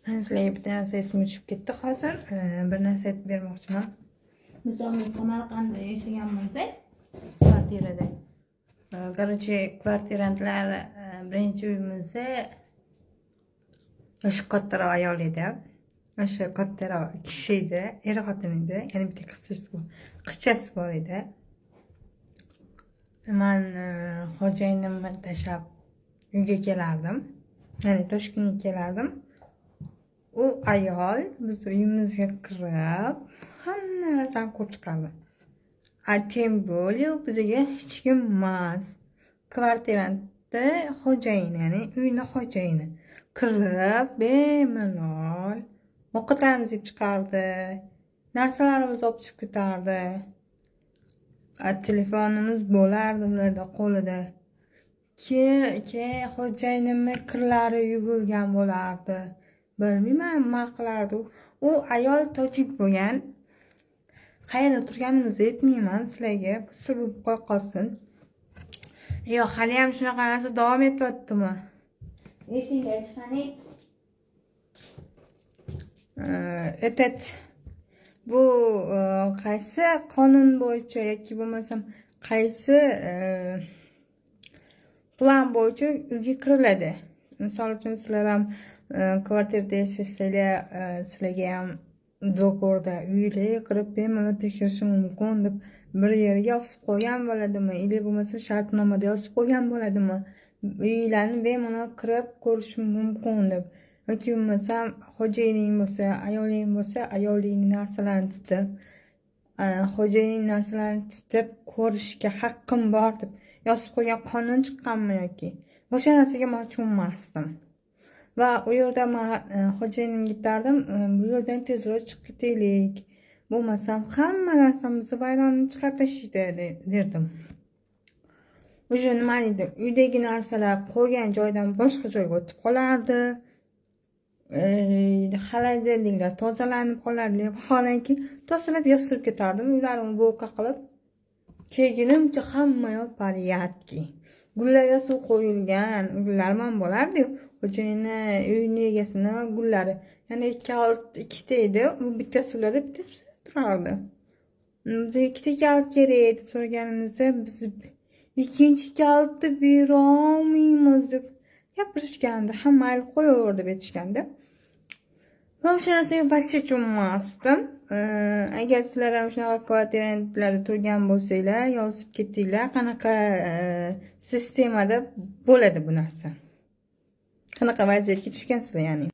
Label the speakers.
Speaker 1: Men sizlarga bitta narsa esimga tushib ketdi hozir. Bir narsa aytib bermoqchiman. Misol Samarqandda yashagan bo'lsak, kvartirada. Короче, kvartirantlar birinchi uyimizda yoshi kattaroq ayol edi. O'sha kattaroq kishi edi, er xotin edi. Ya'ni bitta qizchasi bor edi. Men xo'jayinimni tashlab uyga kelardim. Ya'ni Toshkentga kelardim. U ayol biz uyimizga kirib, hamma narsani ko'rib chiqardi. Tem bo'lib bizga hech kim emas. Kvartirantda xo'jayini, ya'ni uyni xo'jayini kirib, bemalol ovqatlarimizni yeb chiqardi. Narsalarimizni olib chiqib ketardi. Telefonimiz bo'lardi ularda qo'lida. Xo'jayinimni kirlari yuvilgan bo'lardi. Bilmayman, nima qilardi. U ayol tojik bo'lgan. Qayerda turganimizni aytmayman sizlarga. Bu sir bo'lib qo'ya qolsin. Yo'q, hali ham shunaqa narsa davom etyaptimi? Esingga chiqani. Bu qaysi qonun bo'yicha yoki bo'lmasam qaysi plan bo'yicha uyga kiriladi? Misol uchun sizlar ham kvartirada yashasanglar, sizlarga ham do'konda uylarga kirib bemalol tekshirishi mumkin deb bir yerga yozib qo'ygan bo'ladimi? Yoki bo'lmasa shartnomada yozib qo'ygan bo'ladimi? Uylarni bemalol kirib ko'rish mumkin deb. Yoki bo'lmasam xo'jayining bo'lsa, ayolingning narsalarini titib, xo'jayinning narsalarini titib ko'rishga haqqim bor deb yozib qo'ygan qonun chiqqanmi yoki? O'sha narsaga men tushunmasdim. Va u yerda men xo'jayinimga aytardim, bu yerdan tezroq chiqib ketaylik. Bo'lmasam hamma narsamizni vayronga chiqarib tashlaydi derdim. O'sha nima deydi? Uydagi narsalar qo'ygan joydan boshqa joyga o'tib qolardi. Xolodilniklar tozalanib qolardi. Vaholanki tozalab yasirib ketardim, uylarimni bo'rqa qilib. Kelgunimcha hamma yoq bariyatki. Gullarga suv qo'yilgan, gullar ham bo'lardi-yu. Xo'jayini uyning egasini gullari. Ya'ni ikkita edi, u bittasi ularda, bittasi turardi. Bizga ikkita kalt kerak deb so'raganimizda biz ikkinchi kaltni berolmaymiz deb gapirishgandi. Hamma mayli qo'yaver deb aytishgandi. Men o'sha narsaga boshqa tushunmasdim. Agar sizlar ham shunaqa kvartirantlarda turgan bo'lsanglar, yozib ketinglar, qanaqa sistemada bo'ladi bu narsa. Qanaqa vaziyatga tushgansizlar, ya'ni.